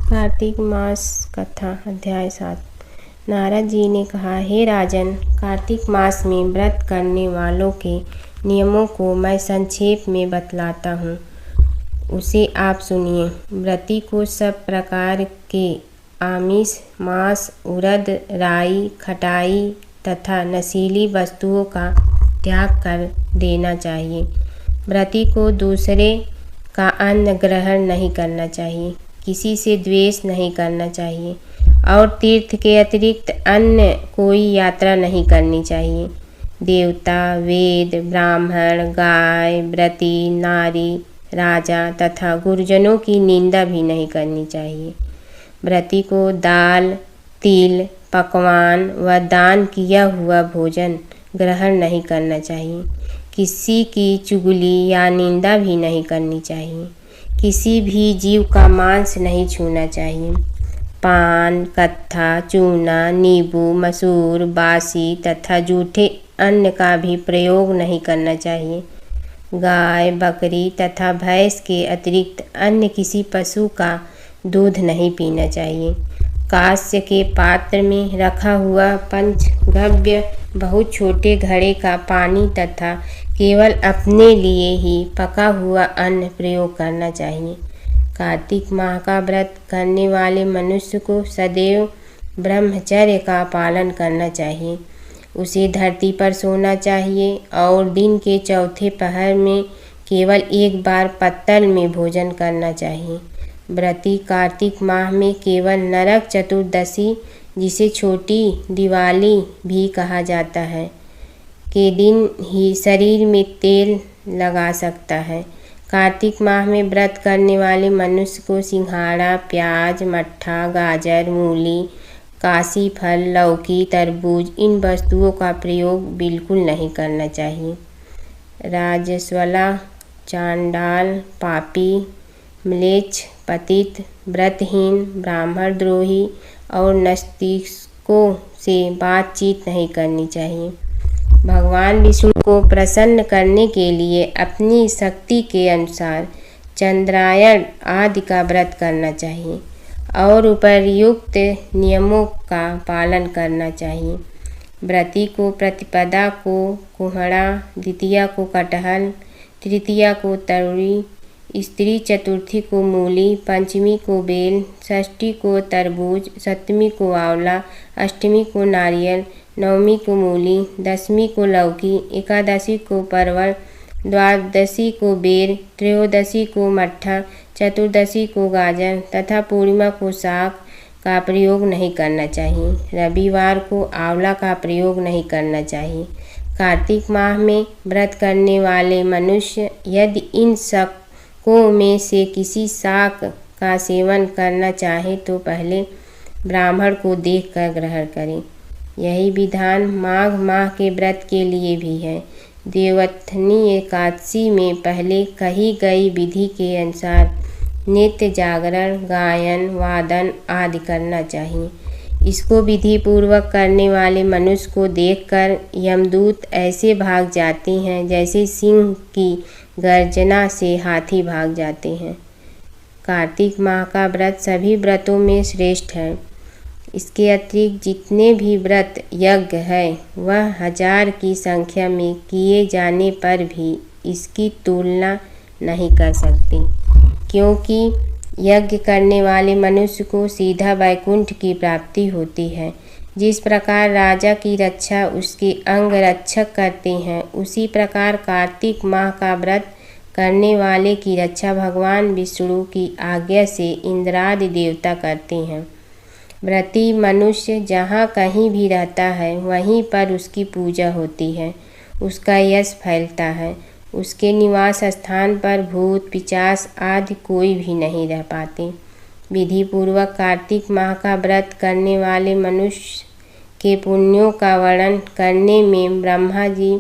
कार्तिक मास कथा अध्याय 7। नारद जी ने कहा, हे राजन, कार्तिक मास में व्रत करने वालों के नियमों को मैं संक्षेप में बतलाता हूँ, उसे आप सुनिए। व्रती को सब प्रकार के आमिष, मांस, उड़द, राई, खटाई तथा नशीली वस्तुओं का त्याग कर देना चाहिए। व्रती को दूसरे का अन्न ग्रहण नहीं करना चाहिए, किसी से द्वेष नहीं करना चाहिए और तीर्थ के अतिरिक्त अन्य कोई यात्रा नहीं करनी चाहिए। देवता, वेद, ब्राह्मण, गाय, व्रती, नारी, राजा तथा गुरुजनों की निंदा भी नहीं करनी चाहिए। व्रती को दाल, तिल, पकवान व दान किया हुआ भोजन ग्रहण नहीं करना चाहिए। किसी की चुगली या निंदा भी नहीं करनी चाहिए। किसी भी जीव का मांस नहीं छूना चाहिए। पान, कत्था, चूना, नींबू, मसूर, बासी तथा जूठे अन्न का भी प्रयोग नहीं करना चाहिए। गाय, बकरी तथा भैंस के अतिरिक्त अन्य किसी पशु का दूध नहीं पीना चाहिए। कांस्य के पात्र में रखा हुआ पंचगव्य बहुत छोटे घड़े का पानी तथा केवल अपने लिए ही पका हुआ अन्न प्रयोग करना चाहिए। कार्तिक माह का व्रत करने वाले मनुष्य को सदैव ब्रह्मचर्य का पालन करना चाहिए। उसे धरती पर सोना चाहिए और दिन के चौथे पहर में केवल एक बार पत्तल में भोजन करना चाहिए। व्रती कार्तिक माह में केवल नरक चतुर्दशी, जिसे छोटी दिवाली भी कहा जाता है, के दिन ही शरीर में तेल लगा सकता है। कार्तिक माह में व्रत करने वाले मनुष्य को सिंघाड़ा, प्याज, मट्ठा, गाजर, मूली, काशी फल, लौकी, तरबूज इन वस्तुओं का प्रयोग बिल्कुल नहीं करना चाहिए। राजस्वला, चांडाल, पापी, म्लेच्छ, पतित, व्रतहीन, ब्राह्मण द्रोही और नास्तिकों से बातचीत नहीं करनी चाहिए। भगवान विष्णु को प्रसन्न करने के लिए अपनी शक्ति के अनुसार चंद्रायण आदि का व्रत करना चाहिए और उपर्युक्त नियमों का पालन करना चाहिए। व्रती को प्रतिपदा को कोहड़ा, द्वितीया को कटहल, तृतीया को तरुई, स्त्री चतुर्थी को मूली, पंचमी को बेल, षष्ठी को तरबूज, सप्तमी को आंवला, अष्टमी को नारियल, नवमी को मूली, दशमी को लौकी, एकादशी को परवल, द्वादशी को बेर, त्रयोदशी को मट्ठा, चतुर्दशी को गाजर तथा पूर्णिमा को साग का प्रयोग नहीं करना चाहिए। रविवार को आंवला का प्रयोग नहीं करना चाहिए। कार्तिक माह में व्रत करने वाले मनुष्य यदि इन शाकों में से किसी शाक का सेवन करना चाहे तो पहले ब्राह्मण को देखकर ग्रहण करें। यही विधान माघ माह के व्रत के लिए भी है। देवोत्थानी एकादशी में पहले कही गई विधि के अनुसार नित्य जागरण, गायन, वादन आदि करना चाहिए। इसको विधि पूर्वक करने वाले मनुष्य को देखकर यमदूत ऐसे भाग जाते हैं जैसे सिंह की गर्जना से हाथी भाग जाते हैं। कार्तिक माह का व्रत सभी व्रतों में श्रेष्ठ है। इसके अतिरिक्त जितने भी व्रत यज्ञ है वह 1000 की संख्या में किए जाने पर भी इसकी तुलना नहीं कर सकती, क्योंकि यज्ञ करने वाले मनुष्य को सीधा वैकुंठ की प्राप्ति होती है। जिस प्रकार राजा की रक्षा उसके अंग रक्षक करते हैं, उसी प्रकार कार्तिक माह का व्रत करने वाले की रक्षा भगवान विष्णु की आज्ञा से इंद्रादि देवता करते हैं। व्रती मनुष्य जहाँ कहीं भी रहता है वहीं पर उसकी पूजा होती है, उसका यश फैलता है। उसके निवास स्थान पर भूत, पिशाच आदि कोई भी नहीं रह पाते। विधि पूर्वक कार्तिक माह का व्रत करने वाले मनुष्य के पुण्यों का वर्णन करने में ब्रह्मा जी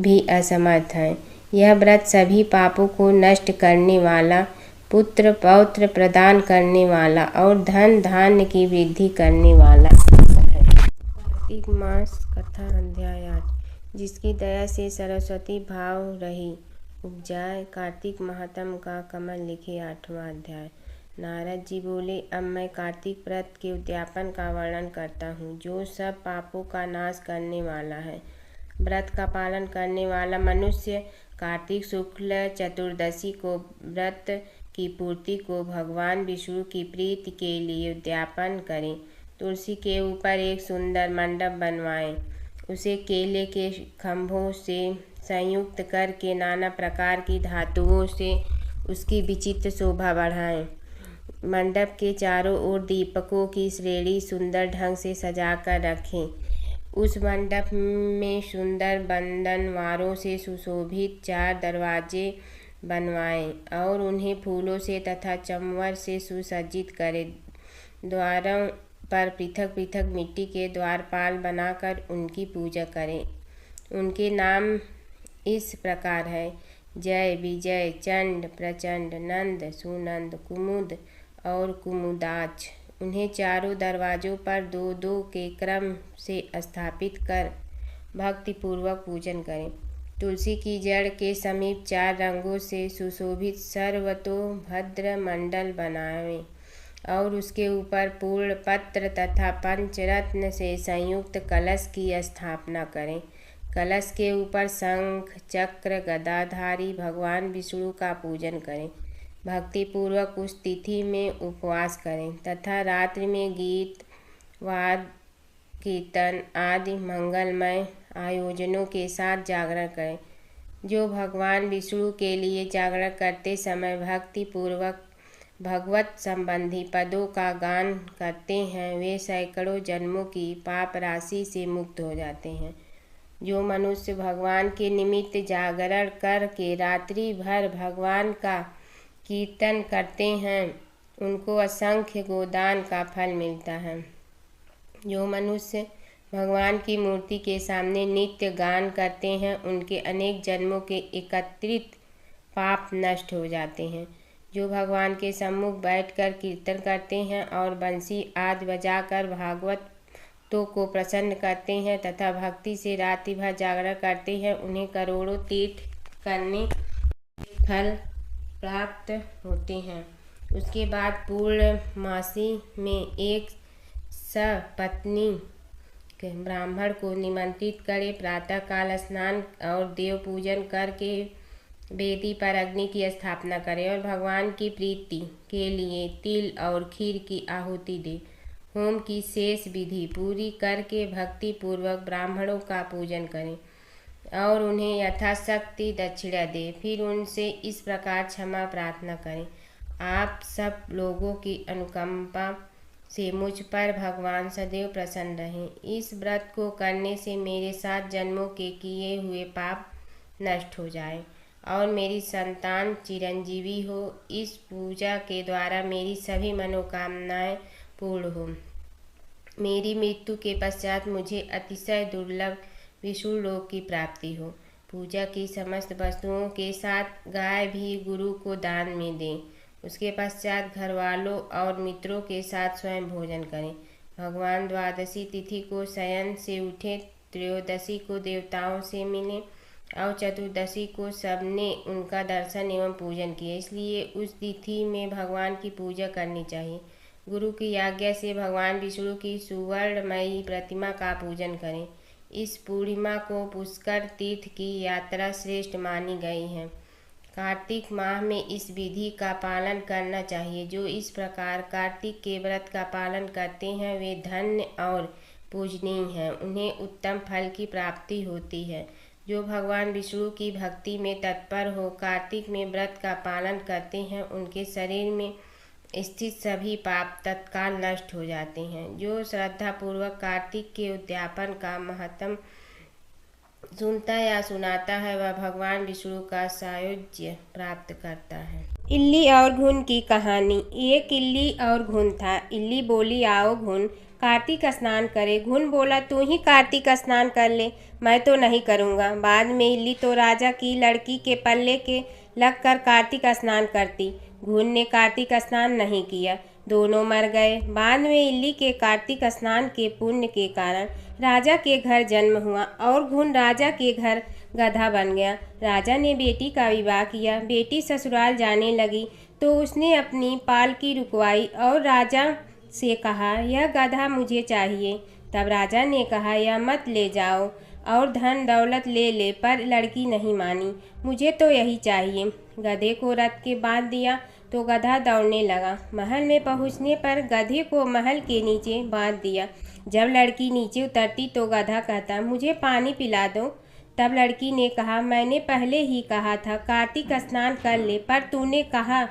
भी असमर्थ हैं। यह व्रत सभी पापों को नष्ट करने वाला, पुत्र पौत्र प्रदान करने वाला और धन धान्य की वृद्धि करने वाला है। कार्तिक मास कथा अध्याय 8। जिसकी दया से सरस्वती भाव रही उपजाए। कार्तिक महात्म का कमल लिखे 8वां अध्याय। नारद जी बोले, अब मैं कार्तिक व्रत के उद्यापन का वर्णन करता हूँ, जो सब पापों का नाश करने वाला है। व्रत का पालन करने वाला मनुष्य कार्तिक शुक्ल चतुर्दशी को व्रत की पूर्ति को भगवान विष्णु की प्रीति के लिए उद्यापन करें। तुलसी के ऊपर एक सुंदर मंडप बनवाएं, उसे केले के खंभों से संयुक्त करके नाना प्रकार की धातुओं से उसकी विचित्र शोभा बढ़ाएं। मंडप के चारों ओर दीपकों की श्रेणी सुंदर ढंग से सजाकर रखें। उस मंडप में सुंदर बंधनवारों से सुशोभित 4 दरवाजे बनवाएं और उन्हें फूलों से तथा चंवर से सुसज्जित करें। द्वारों पर पृथक पृथक मिट्टी के द्वारपाल बनाकर उनकी पूजा करें। उनके नाम इस प्रकार है: जय, विजय, चंड, प्रचंड, नंद, सुनंद, कुमुद और कुमुदाच। उन्हें चारों दरवाजों पर 2-2 के क्रम से स्थापित कर भक्तिपूर्वक पूजन करें। तुलसी की जड़ के समीप 4 रंगों से सुशोभित सर्वतोभद्र मंडल बनावें और उसके ऊपर पूर्ण पत्र तथा पंचरत्न से संयुक्त कलश की स्थापना करें। कलश के ऊपर शंख, चक्र, गदाधारी भगवान विष्णु का पूजन करें। भक्तिपूर्वक उस तिथि में उपवास करें तथा रात्रि में गीत, वाद, कीर्तन आदि मंगलमय आयोजनों के साथ जागरण करें। जो भगवान विष्णु के लिए जागरण करते समय भक्तिपूर्वक भगवत संबंधी पदों का गान करते हैं, वे सैकड़ों जन्मों की पाप राशि से मुक्त हो जाते हैं। जो मनुष्य भगवान के निमित्त जागरण करके रात्रि भर भगवान का कीर्तन करते हैं, उनको असंख्य गोदान का फल मिलता है। जो मनुष्य भगवान की मूर्ति के सामने नित्य गान करते हैं, उनके अनेक जन्मों के एकत्रित पाप नष्ट हो जाते हैं। जो भगवान के सम्मुख बैठकर कीर्तन करते हैं और बंसी आदि बजाकर भागवतों को प्रसन्न करते हैं तथा भक्ति से रात्रि भर जागरण करते हैं, उन्हें करोड़ों तीर्थ करने के फल प्राप्त होते हैं। उसके बाद पूर्णमासी में एक सपत्नी ब्राह्मण को निमंत्रित करें, प्रातःकाल स्नान और देव पूजन करके वेदी पर अग्नि की स्थापना करें और भगवान की प्रीति के लिए तिल और खीर की आहुति दें। होम की शेष विधि पूरी करके भक्ति पूर्वक ब्राह्मणों का पूजन करें और उन्हें यथाशक्ति दक्षिणा दें। फिर उनसे इस प्रकार क्षमा प्रार्थना करें: आप सब लोगों की अनुकंपा से मुझ पर भगवान सदैव प्रसन्न रहें। इस व्रत को करने से मेरे 7 जन्मों के किए हुए पाप नष्ट हो जाए और मेरी संतान चिरंजीवी हो। इस पूजा के द्वारा मेरी सभी मनोकामनाएं पूर्ण हो। मेरी मृत्यु के पश्चात मुझे अतिशय दुर्लभ विष्णु लोक की प्राप्ति हो। पूजा की समस्त वस्तुओं के साथ गाय भी गुरु को दान में दें। उसके पश्चात घर वालों और मित्रों के साथ स्वयं भोजन करें। भगवान द्वादशी तिथि को शयन से उठे, त्रयोदशी को देवताओं से मिलें और चतुर्दशी को सबने उनका दर्शन एवं पूजन किया। इसलिए उस तिथि में भगवान की पूजा करनी चाहिए। गुरु की आज्ञा से भगवान विष्णु की सुवर्णमयी प्रतिमा का पूजन करें। इस पूर्णिमा को पुष्कर तीर्थ की यात्रा श्रेष्ठ मानी गई है। कार्तिक माह में इस विधि का पालन करना चाहिए। जो इस प्रकार कार्तिक के व्रत का पालन करते हैं, वे धन्य और पूजनीय हैं। उन्हें उत्तम फल की प्राप्ति होती है। जो भगवान विष्णु की भक्ति में तत्पर हो कार्तिक में व्रत का पालन करते हैं, उनके शरीर में स्थित सभी पाप तत्काल नष्ट हो जाते हैं। जो श्रद्धापूर्वक कार्तिक के उद्यापन का महत्व सुनता या सुनाता है, वह भगवान विष्णु का सायुज्य प्राप्त करता है। इल्ली और घुन की कहानी। एक इल्ली और घुन था। इल्ली बोली, आओ घुन, कार्तिक स्नान करे। घुन बोला, तू ही कार्तिक स्नान कर ले, मैं तो नहीं करूँगा। बाद में इल्ली तो राजा की लड़की के पल्ले के लगकर कार्तिक स्नान करती। घुन ने कार्तिक स्नान नहीं किया, दोनों मर गए। बाद में इल्ली के कार्तिक स्नान के पुण्य के कारण राजा के घर जन्म हुआ और घुन राजा के घर गधा बन गया। राजा ने बेटी का विवाह किया। बेटी ससुराल जाने लगी तो उसने अपनी पालकी रुकवाई और राजा से कहा, यह गधा मुझे चाहिए। तब राजा ने कहा, यह मत ले जाओ और धन दौलत ले ले, पर लड़की नहीं मानी। मुझे तो यही चाहिए। गधे को रथ के बांध दिया तो गधा दौड़ने लगा। महल में पहुंचने पर गधे को महल के नीचे बांध दिया। जब लड़की नीचे उतरती तो गधा कहता, मुझे पानी पिला दो। तब लड़की ने कहा, मैंने पहले ही कहा था कार्तिक स्नान कर ले, पर तूने कहा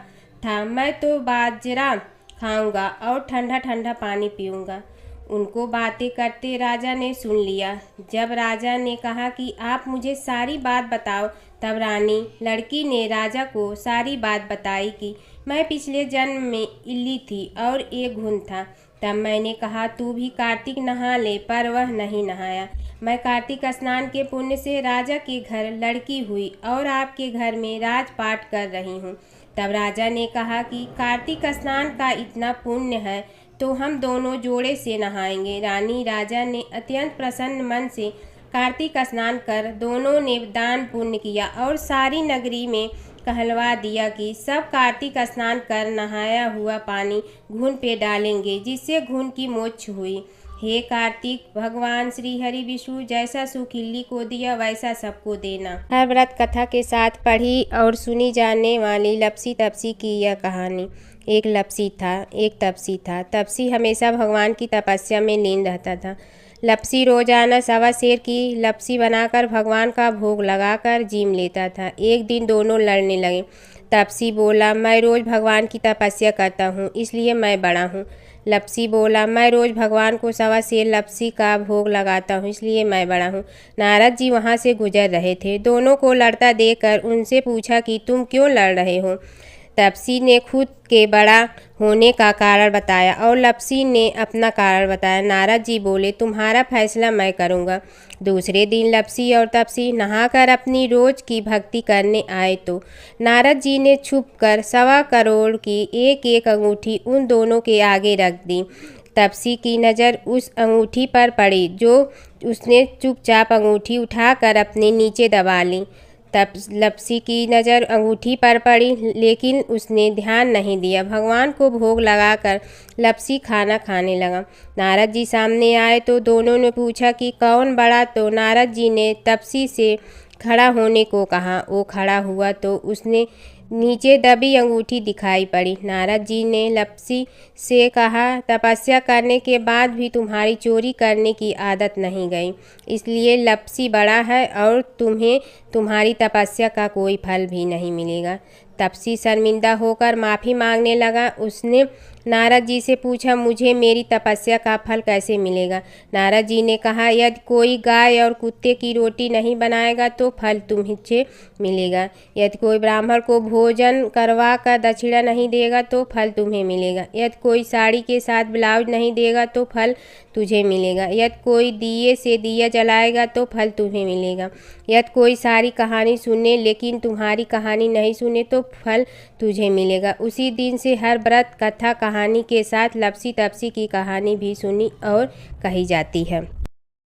था मैं तो बाजरा खाऊंगा और ठंडा ठंडा पानी पीऊंगा। उनको बातें करते राजा ने सुन लिया। जब राजा ने कहा कि आप मुझे सारी बात बताओ, तब रानी लड़की ने राजा को सारी बात बताई कि मैं पिछले जन्म में इल्ली थी और एक घुन था। तब मैंने कहा तू भी कार्तिक नहा ले, पर वह नहीं नहाया। मैं कार्तिक स्नान के पुण्य से राजा के घर लड़की हुई और आपके घर में राजपाट कर रही हूँ। तब राजा ने कहा कि कार्तिक स्नान का इतना पुण्य है तो हम दोनों जोड़े से नहाएंगे। रानी राजा ने अत्यंत प्रसन्न मन से कार्तिक स्नान कर दोनों ने दान पुण्य किया और सारी नगरी में कहलवा दिया कि सब कार्तिक स्नान कर नहाया हुआ पानी घुन पे डालेंगे, जिससे घुन की मोक्ष हुई। हे कार्तिक भगवान श्री हरि विष्णु, जैसा सुख इल्ली को दिया वैसा सबको देना। हर व्रत कथा के साथ पढ़ी और सुनी जाने वाली लपसी तपसी की यह कहानी। एक लपसी था, एक तपसी था। तपसी हमेशा भगवान की तपस्या में लीन रहता था। लपसी रोजाना सवा सेर की लपसी बनाकर भगवान का भोग लगाकर जीम लेता था। एक दिन दोनों लड़ने लगे। तपसी बोला, मैं रोज़ भगवान की तपस्या करता हूँ, इसलिए मैं बड़ा हूँ। लपसी बोला, मैं रोज़ भगवान को सवा सेर लपसी का भोग लगाता हूँ, इसलिए मैं बड़ा हूँ। नारद जी वहाँ से गुजर रहे थे। दोनों को लड़ता देखकर उनसे पूछा कि तुम क्यों लड़ रहे हो। तपसी ने खुद के बड़ा होने का कारण बताया और लपसी ने अपना कारण बताया। नारद जी बोले, तुम्हारा फैसला मैं करूँगा। दूसरे दिन लपसी और तपसी नहाकर अपनी रोज की भक्ति करने आए तो नारद जी ने छुपकर 1.25 करोड़ की एक एक अंगूठी उन दोनों के आगे रख दी। तपसी की नज़र उस अंगूठी पर पड़ी जो उसने चुपचाप अंगूठी उठाकर अपने नीचे दबा ली। तब लपसी की नज़र अंगूठी पर पड़ी, लेकिन उसने ध्यान नहीं दिया। भगवान को भोग लगाकर लपसी खाना खाने लगा। नारद जी सामने आए तो दोनों ने पूछा कि कौन बड़ा, तो नारद जी ने तपसी से खड़ा होने को कहा। वो खड़ा हुआ तो उसने नीचे दबी अंगूठी दिखाई पड़ी। नारद जी ने लपसी से कहा, तपस्या करने के बाद भी तुम्हारी चोरी करने की आदत नहीं गई, इसलिए लपसी बड़ा है और तुम्हें तुम्हारी तपस्या का कोई फल भी नहीं मिलेगा। तपसी शर्मिंदा होकर माफ़ी मांगने लगा। उसने नारद जी से पूछा, मुझे मेरी तपस्या का फल कैसे मिलेगा। नारद जी ने कहा, यदि कोई गाय और कुत्ते की रोटी नहीं बनाएगा तो फल तुम्हें मिलेगा। यदि कोई ब्राह्मण को भोजन करवा कर दक्षिणा नहीं देगा तो फल तुम्हें मिलेगा। यदि कोई साड़ी के साथ ब्लाउज नहीं देगा तो फल तुझे मिलेगा। यदि कोई दिए से दिया जलाएगा तो फल तुम्हें मिलेगा। यदि कोई सारी कहानी सुने लेकिन तुम्हारी कहानी नहीं सुने तो फल तुझे मिलेगा। उसी दिन से हर व्रत कथा कहानी के साथ लपसी तपसी की कहानी भी सुनी और कही जाती है।